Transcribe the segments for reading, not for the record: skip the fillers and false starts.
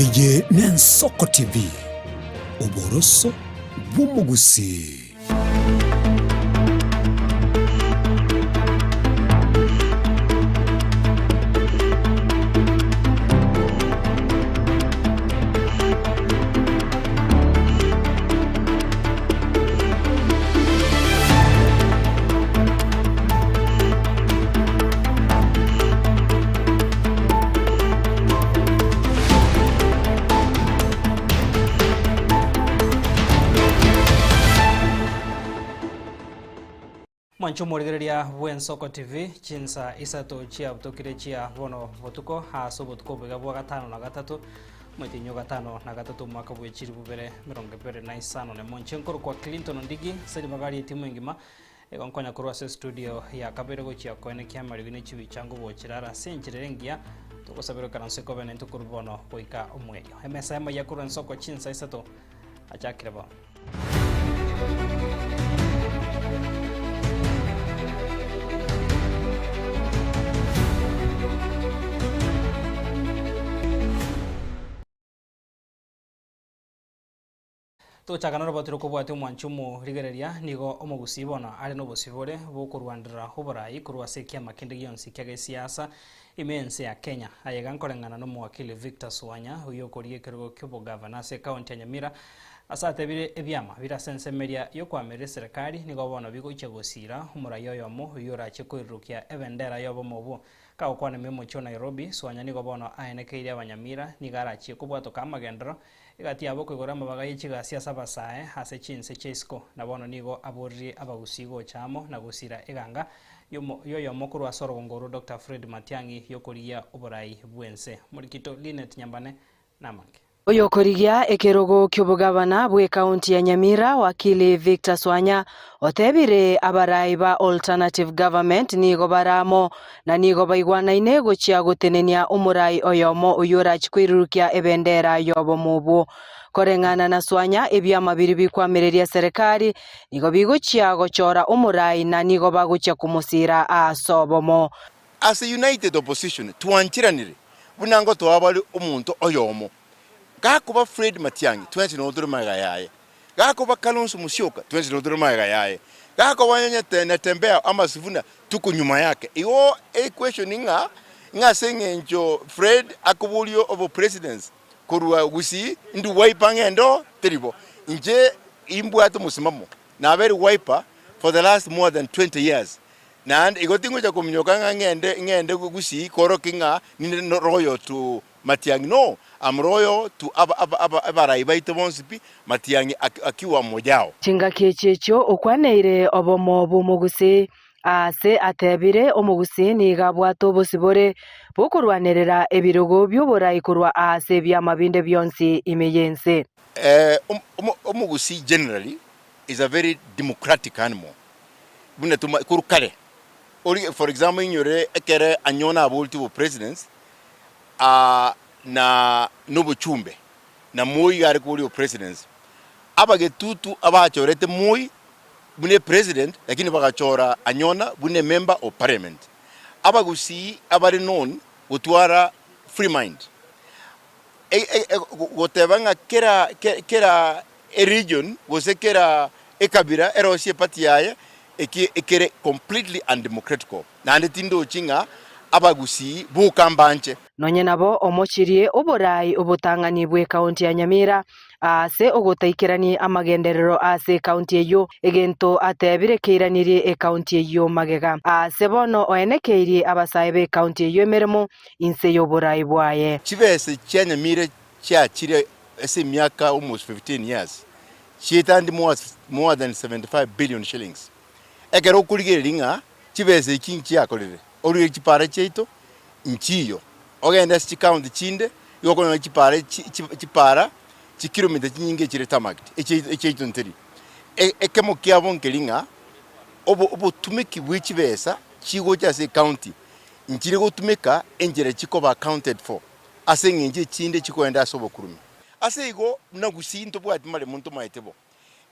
Eye n'Ensoko TV uboroso bw'umugusi. Mwancho morigereria bw'Ensoko TV chinsa isato chia butokire chia bono botuko haso botuko bega bwa gatano na gatatu mwetinyo gatano na gatatu mwaka bw'echiri bubere mirongo ebere na isano ne monche nkoro kwa Clinton Ndigi sedi magari timu ingima egonkonya kurwa se studio ya kabere gochia koene kia marigine chibi chango bochirara senchirengia tukosabiro karanse kobene ntukurubono boika omweyo emesa ema ya kurwa Ensoko chinsa isato achakireba. To chakana robotiro kubwate mwanchumo rigereria nigo omugusibona ari no busibore bokurwandira hoborai kurwa sekia makende yonsi kya siasa imense ya Kenya ayega nkorengana no mwakili Victor Swanya uyo koriye kergo kyobo governor se county ya Nyamira asatebire ebyama birasensemeria yo kwamere serikali nigo bono bigoche gusira umurayo yomo uyo rache kwirukia ebendera yobo mobo ka kwana memo cho Nairobi Swanya nigo bono aenekeire abanyamira nigarache kubwato kamagendero igati abo kwigora mabaga yichiga siasa basae hase chinse chesko nabono nigo aborri abagusigo chamo na gusira eganga yoyo mukuru wa Sorongoro Dr. Fred Matiang'i yokoriya oborai bwense murikito Linet Nyambane namange Oyo korigia ekerogo kyobugabana bwe county ya Nyamira wakili Victor Swanya otebire abarai ba alternative government nigo baramo na nigo baigwana inego chia gutenenia umurai oyomo uyura chikwirukia ebendera yobo mubu korengana na Swanya ebyama biri bikwamereria serikali nigo bigochia gochora umurai na nigo baguchia kumusira asobomo. As a united opposition tuanchiranire bunango twabali omuntu oyomo gakuba Fred Matiang'i twensi no duru magayaye gakuba Kalonzo Musyoka twensi no duru magayaye gakuba Nyanya Tembea ama Sifuna tuko nyuma yake iyo questioninga sengenjo Fred akubulio of presidents kurwa gusi ndu wiper ngendo tribo nje imbwato musimamo na very wiper for the last more than 20 years na igotingo cha kumnyoka ngende gusi korokinga ni royo to Matiang'i no amroyo tu abarai baito bonsipi Matiang'i akiwa mojao chinga kechecho okwaneire obomo bumuguse ase atebire omuguse ni gabwato bosibore bokurwanerera ebirogo by'oborai kurwa ase byamabinde byonsi imeyense. Omuguse generally is a very democratic animal bune tuma kurukare for example inyore ekere anyona abolti bo presidents na nobo chumbe na Moi gari kuri presidents abagetutu abachorete Moi bune president lakini bagachora anyona bune member of parliament abagusi abari known utwara free mind gotebanga kera region gosekera ekabira erosie party yaye ekere completely undemocratic na ndetindo chinga abagusi bukambanche nonye nabo omochirie oborai obutangani bwe county ya Nyamira ase ogotaikirani amagenderero ase county eyo egento atebire keiranirie county eyo magega ase bono oenekeirie abasaibe county eyo emeremo inse yoborai bwaye chibese cha Nyamira cha chire ese miaka almost 15 years chitandi more than 75 billion shillings egero kurigelinga chibese kinchi yakolere ori chipara cheito nchiyo ogenda chikaundi chinde yokona chipara chikilomita chinyinge chire tamagti echeito nteri ekemo kyabo nkelinga obo tumiki bwechibesa chigo cha se county nchire gotumika enjere chikoba accounted for ase nginje chinde chikoenda sobo kurumi ase igo nagusinto bwati male muntu maitebo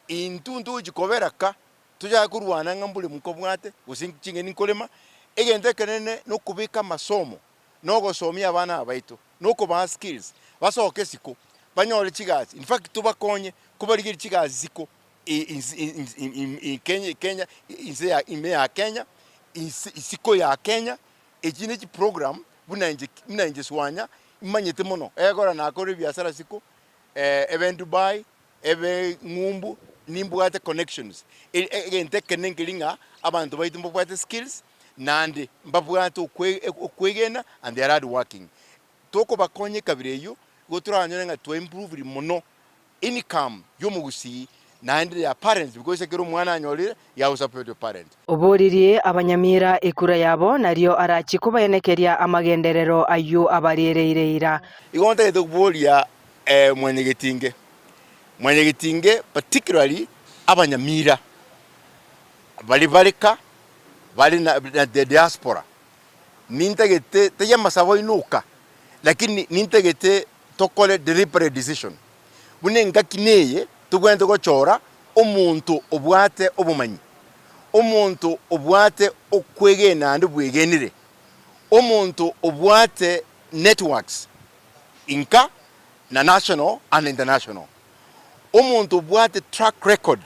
intuntu chikoberaka tuja kurwana ngambule mukobwate gusinkinge ninkolema egende kenene no kubika masomo no gosomia abana abaitu no kuba skills basoke siko banyore kigazi in fact tubakonye kubarigira kigazi siko Kenya ime ya Kenya isiko ya Kenya ejine ki program bunanje swanya imanyete mono egora nakore biasara siko even Dubai ebe ngumbu nimbwate connections egente kenengelinga abantu baitu mbwate skills nandi mbabwate okwegena and they are hard working toko bakonye kabireyo goturanyone nga to improve mono income yomugusi nandi ya parents because ekero mwana anyolire ya support your parent. Oboririe abanyamira ekura yabo nario arachikubayenekeria amagenderero ayu abariereira igonta edoboria mwenyegetinge particularly abanyamira balibarika bali na the diaspora nintegete teya masabo inuka lakini nintegete tokole deliberate decision bunenga kineye tugwende gochora omuntu obwate obumanyi omuntu obwate okwegena andi bwegenire omuntu obwate networks inka na national and international omuntu obwate track record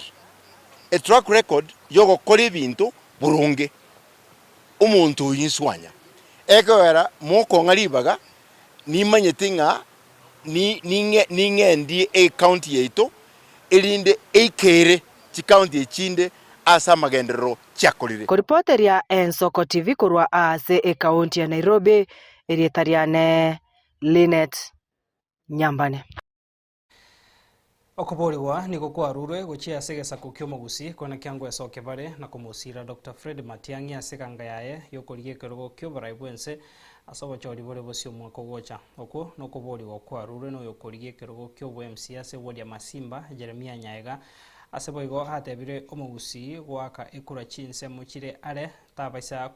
a track record yogo kole bintu burunge omuntu yinswanya ekowera moko ngalibaga nimanyetinga ningendi a county yeito elinde ekere chi county echinde asa magendero chakolire Koripoteria Ensoko TV kurwa ase e county ya Nairobi erietariane Linet Nyambane. Okoboriwa niko kwarurwe guchia segesa kukyomogusi kona kyangwe soke bare na kumusira Dr. Fred Matiang'i asekanga yaye yokoriye kerogo kyoborai bwense asobo chori bore bosio mwako gocha oko nokoboriwa kwarurwe no yokoriye kerogo kyobo MC ase wodia Masimba Jeremia Nyaega asebo igo hatebire omogusi gwaka ekura chinse muchire are tabaisa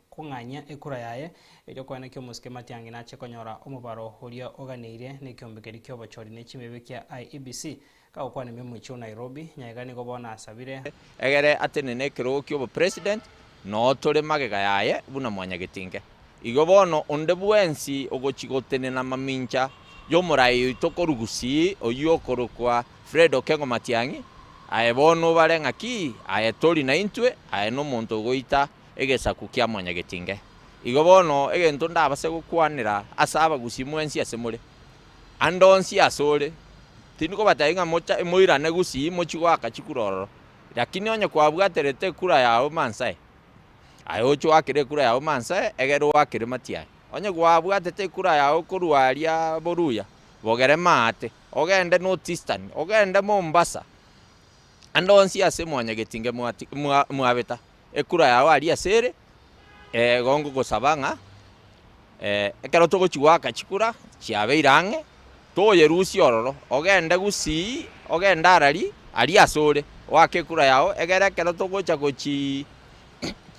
kunganya ekura yaye ejo kwana kyomuske Matiang'i na chekonyora omubaro horia oganeire ne kyombekeri kyobo chori ne chimebe kya IEBC kaokwane memwicho Nairobi Nyaega nigo bona asabire egere atenene kerogo kyobo president no tore magega yaye buna mwanyagetinge igo bono onde bwensi ogochigotene na mamincha yomorai tokorugusi oyokorokwa Fred Okengo Matiang'i aye bono barenga ki aye tori na intwe aye no muntu goita egesaku kya mwanyagetinge igo bono egento ndabase gukwanira asaba gusimwensi asemure andonsi asore tiniko batainga mocha moirane gusi mochigwaka chikuroro lakini onye kwabwaterete kura yao mansae ayo chwakire kura yao mansae egero wakire Matiang'i onye kwabwatete kura yao kurwaria boruya bogere mate ogende no Eastern ogende Mombasa andonsi ase mwanyagetinge mwabeta ekura yao ali asere gongo gosabanga ekero togochiwaka chikura chiabeirange toyerusi ororo ogende gusi ogende arari ali asore wake kura yao egere kero togocha gochi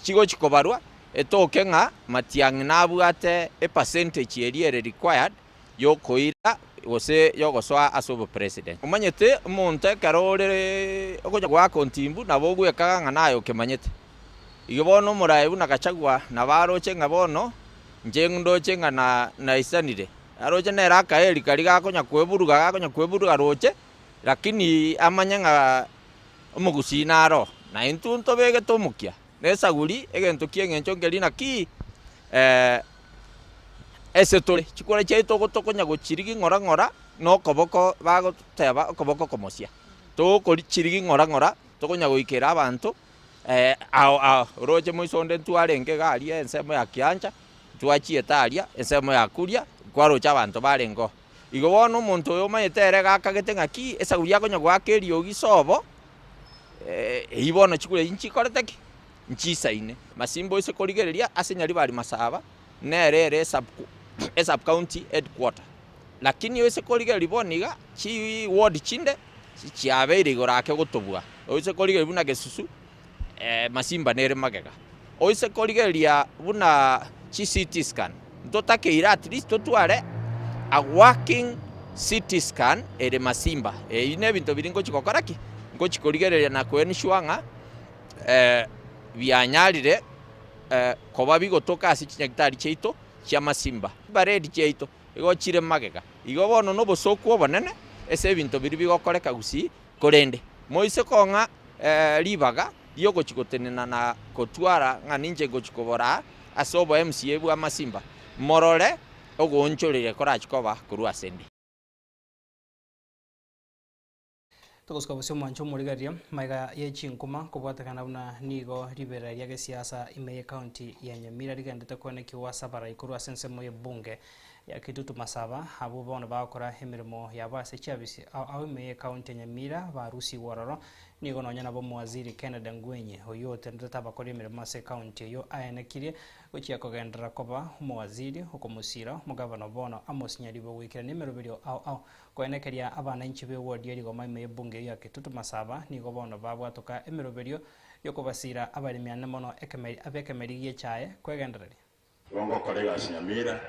chigo chikobarwa etoke nga Matiang'i nabwate a percentage eri required yokoira gose yogoswa asobo president umanyete monte karore okoja kwa kontimbu nabo gwekaga nga nayo kemanyete igobono murai buna gachagwa nabaroche ngabono njendoche nga na isanire aroche nera kaeli kaliga konya kweburuga roche lakini amanya nga omugusina aro na intunto bege tomukia nesaguri egento kiengencho ngelina ki ese tole chikora chaito gotokonya gochirigi ngora no koboko bagoteba koboko komosia to chirigi ngora tokonya goikera abantu roche moisonde tuarenge gari ensemo ya kianja tuachie taria ensemo ya kuria kwarocha abantu barengo igo bono muntu yo mayetere gakagete ngaki esaguri yakonya gwakeri ogisobo ibono chikure inchikoreteki nchisaine Masimbo ise korigereria asenyari bari masaba nerere sub county headquarter lakini ise korigereria boniga chi ward chinde chiabere igorake gotobwa ise korigereria buna gesusu Masimba nere magega ise korigereria buna chi CT scan ntotakeira at least totware a working CT scan ere Masimba ine bintu biringo chikokoraki ngo chikorigereria na kwenshwanga bianyarire koba bigotoka asi chinyagitari cheito cia masimba baredi cheito igochire magega igo bono no bosoku obonene ese ebinto biri bigokoreka gusi korende moise konga ribaga yogochikotenena na kotwara ng'aninche gochikobora asobo MCA bwa masimba morore ogonchorire korachikoba korwa sendi tuguska busio mwancho murigaria maiga ye chinkuma kubwatakana buna nigo ribera rya gesiasa imeye county ya Nyamira rigendete konekiwa sabara ikurwa sensemo ye bunge ya Kitutu Masaba abo bona bakora emirimo yabase cyabisi aho imeye county ya Nyamira barusi wororo nigo nonya nabo mwaziri Kennedy Ngwenye oyo tendeta bakora emirimo se county yo ayenekirie uchiya kogendera koba mwaziri ukomusira mugabana bono Amos Nyaribo wikira nimero birio au kwenekeria abana inchi be ward yeri goma imeye bunge ya Kitutu Masaba nigo bono babwatoka emiro birio yokobasira abarimiane mono ekemeri ye chaye kwegendereri Wango kolega Nyamira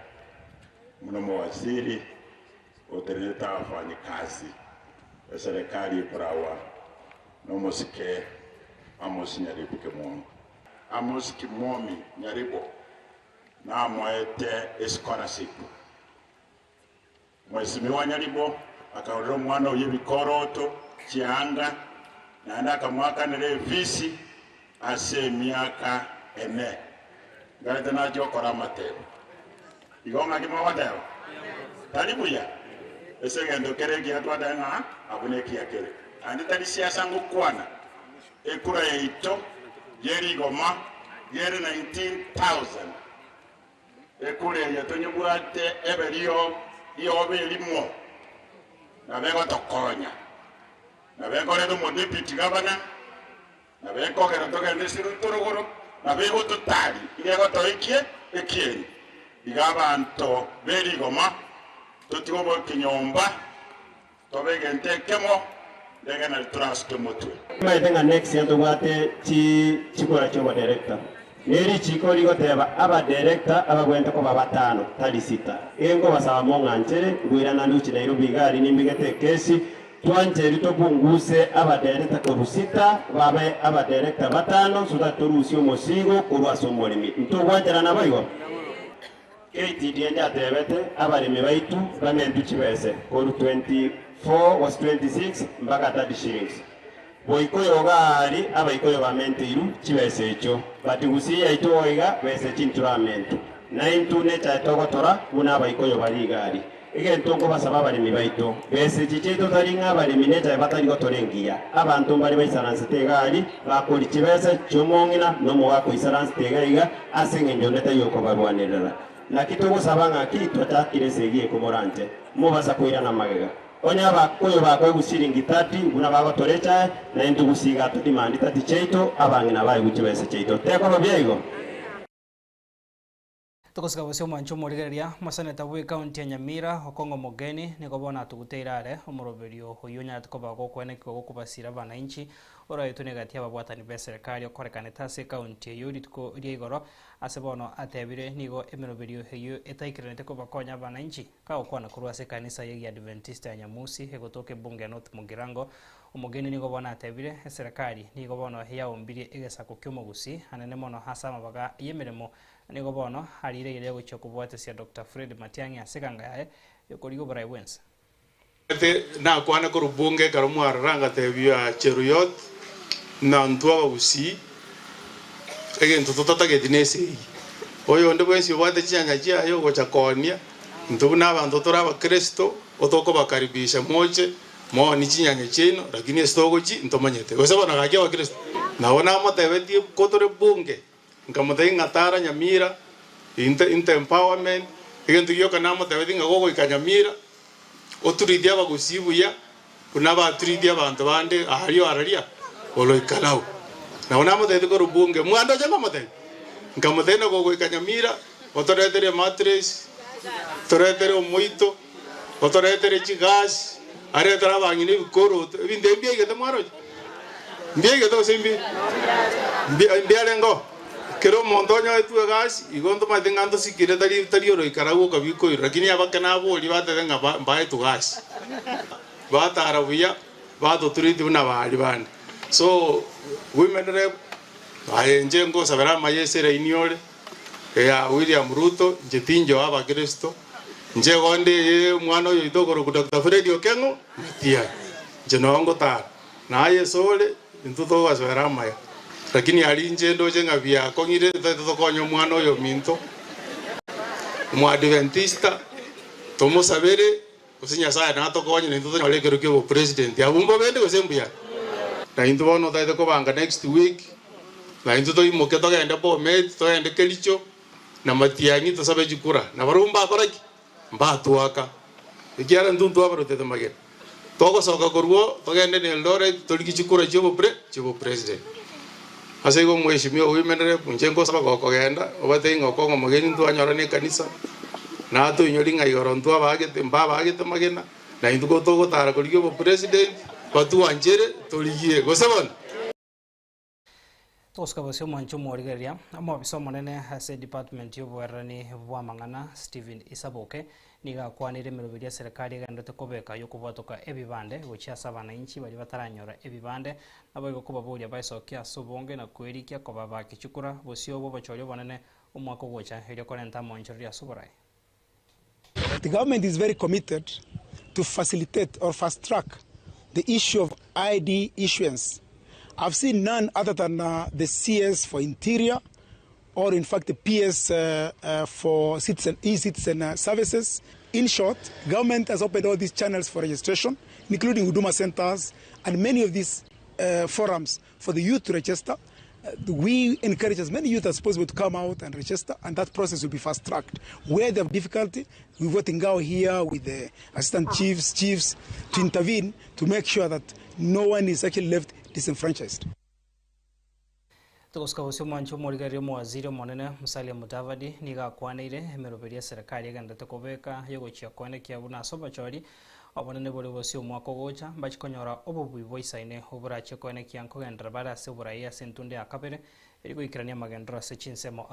mno mawaziri uteneta wafanya kazi ya serikali brawa no musike Amos Nyaribo Kemongo Amos Kimomi Nyaribo na mwete scholarship Mheshimiwa Nyaribo akaondoa mwana uyebikoroto chianga na andaka mwaka nere visi ase miaka ene galeta na jokora matero igonga kimo wadao talibuya esegendo keregi atwada nga abuneki yakere andi tali siasa ngukwana ekura yeito yeri goma yeri 19,000 ekure yatonyubwate eberiyo yobelimo nabego tokonya nabego ledo mo deputy governor nabego kero togende siru turuguru nabego tutali igego toikie ekieni igabanto beri goma totigobo kinyomba tobege ntekemo degena trust mutwe maitenga next yanto bwate chikora cyo director neri chiko ligo teba aba director abagwente ko babatano tali sita engo basaba monganchere gwira na luchi na irubi gari nimbigete kesi twanje litobunguse aba director ko rusita babe aba director batano suda torusi omosigo kurwa somolimi ntobwanjera nabayo KTD enda tebete abalimi baitu bamendu chibese ko 24 was 26 mpaka 30 shillings boikoyo gari abaikoyo bamentiru chibese echo bati gusiya itoiga bese chinturamento 92 cha togotora una abaikoyo bali gari igentongo basaba balimi baito bese chichito talinga balimi neta batali gotorengia abantu bali baisaranse tegari bakoli chibese chomongina no mwako isaranse tegaiga asenge ndoneta yoko barwanirira na kitogo sabanga kitwa takiresegie komorante mubasa koira na magega onya bakoyo bakwe gusiringi 30 buna bagotorecha na into gusiga to demand 30 cheito abangina bayi guchibese cheito teko babyego tukosika bosio mwancho morigeria masaneta bwe county ya Nyamira okongo mogeni nikobona tuguteirare omoroberio oyonya tukoba gokweneka gokubasira bana inchi oraito negatia babwatani be serikali okorekaneta se county yuri tuko riegoro asebono atebire nigo emeroberio heyo etaikirenete kobakonya bana inchi ka okwana kurwa se kanisa ya Adventista ya Nyamusi egotoke bunge North Mugirango omogeni nigo bona atebire serikali nigo bona yaombirie egesako kyomogusi anene mono hasama baga yemeremo nigo bono harire ile gocho kubwatesia Dr. Fred Matiang'i asekanga yae yokorigo brai wensa na kwana ko rubunge karumu aranga tebia Cheruyot na ntwa usi egento totota gedinesi oyo ndo bwensi bwate cyanya cyayo gocha konia ntubuna abantu turaba Kristo otoko bakaribisha moche mo ni chinyanya chino lakini stogochi ntomanyete osabana gakya wa Kristo naona amotebeti kotore bunge nkamutai ngatara Nyamira inte empowerment egento yoka na amotebeti ngagogo ikanyamira oturidia bagusibuya kuna baturidia abantu bande ahariyo araria olo ikalau naona amotebeti ko rubunge mwando janga motebeti nkamutena gogo ikanyamira otoretere mattress toretere omoito otoretere chigas are trabangine bikoro binde biege de maro biege to simbi bialengo kero montonya etu gas igondo matengando sikire tari oro ikarago kabiko lakini abakana boli batenga bae tu gas batarabuya bato turiti una bali bande so women rep ayenje ngo sabara mayesere iniole ya William Ruto njetinjo aba Kristo nje gonde mwana oyo itogoro ku Dr. Fred Okengo Matiang'i njenongo ta naye sole intuto waswera maya lakini ali njendo jenga bia kongire tokonyo mwana oyo minto mu Adventista tomo sabere kusinya saya na tokonyo nintuto nyolekero kyo president abumba bende gosembuya na into bono taite ko banga next week na into to imoke to genda Bomet to genda Kericho na Matiang'i to sabe jikura na barumba koraki mba tuaka ikiara nduntu abaro tete magere toko soka korwo to genda ne Eldoret to liki jikura chibo president ase go mheshimiwa huyu menere punjengo saba ko genda obate ngoko ngomogeni ntu anyora ne kanisa na to inyori ngai gorontu abagete mba abagete magena na into go to go tara ko liki president patu anjere to ligie go sabon Tosca Bosio Mancho Morigeria, amo bisomo nene ase department y'obuherani bwa mang'ana Stephen Isaboke niga kwanire mirubiria serikali gandete kobeka yokubotoka ebibande gochiasa abananchi bali bataranyora ebibande nabo gokubaburia baisokia sobonge na kwerikia koba bakichukura bosio bo bachoryo bonene umwaka gocha helio konenta monchoria soborai. The government is very committed to facilitate or fast track the issue of ID issuance. I've seen none other than the CS for Interior, or in fact the PS for e-citizen services. In short, government has opened all these channels for registration, including Huduma centers and many of these forums for the youth to register. We encourage as many youth as possible to come out and register, and that process will be fast-tracked. Where they have difficulty, we're voting out here with the assistant chiefs to intervene to make sure that no one is actually left disenfranchised. Toska Bosio Mancho Morigeria waziri monene Musalia Mudavadi niga kwanire emeroberia serikali gandete kobeka yogochia kwenekia buna sobachori obonene bori bosio mwako gocha bachikonyora obobui boisaine oburache kwenekia nkogendera bara se buraia sentunde akabere irigo ikirania magendera se chinsemo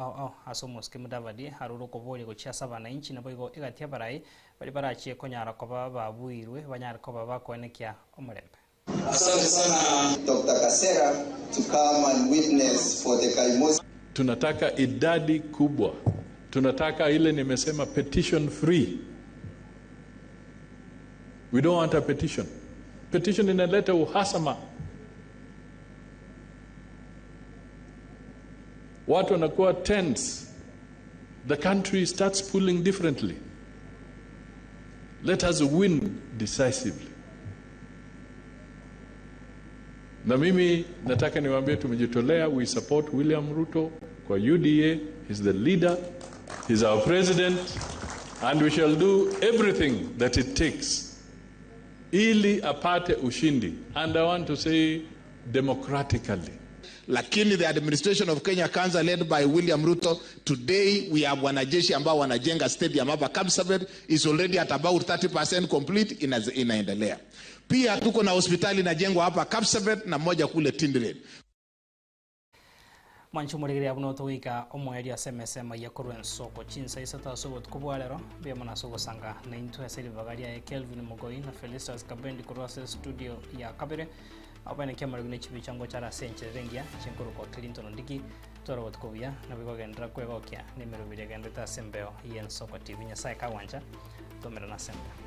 asomoske Mudavadi haruro kobori gochia sabana inchi na boigo igatia barai bari barache konyara koba babuirwe banyara koba bakwenekia omurembe. Asante sana Dr. Kasera to come and witness for the Kaimosi. Tunataka idadi kubwa. Tunataka ile nimesema petition free. We don't want a petition. Petition inaleta uhasama. Watu wanakuwa tense. The country starts pulling differently. Let us win decisively. Na mimi nataka niwaambie tumejitolea, we support William Ruto kwa UDA, he's the leader, he's our president, and we shall do everything that it takes ili apate ushindi, and I want to say democratically. Lakini the administration of Kenya Kwanza led by William Ruto, today we have wanajeshi ambao wanajenga stadium hapa Kapsabet, is already at about 30% complete, inaendelea. Pia tuko na hospitali inajengwa hapa Kapsabet na moja kule Tindred. Mancho Morigeria abuno toika omweri asemesema yakorwen soko chinsa isata sobot kubwalero bya mana soko sanga na into asili bagaria ya Kelvin Mogoi na Felicitas Kabendi kurwase studio ya Kabere abane kyamara gune chibichango chara senche rengia chinkuru ko Clinton ndiki torobot kubya na bigogendra kwegokya nimero biregenda ta sembeo yen soko TV nya sai kawanja tomera na sembe.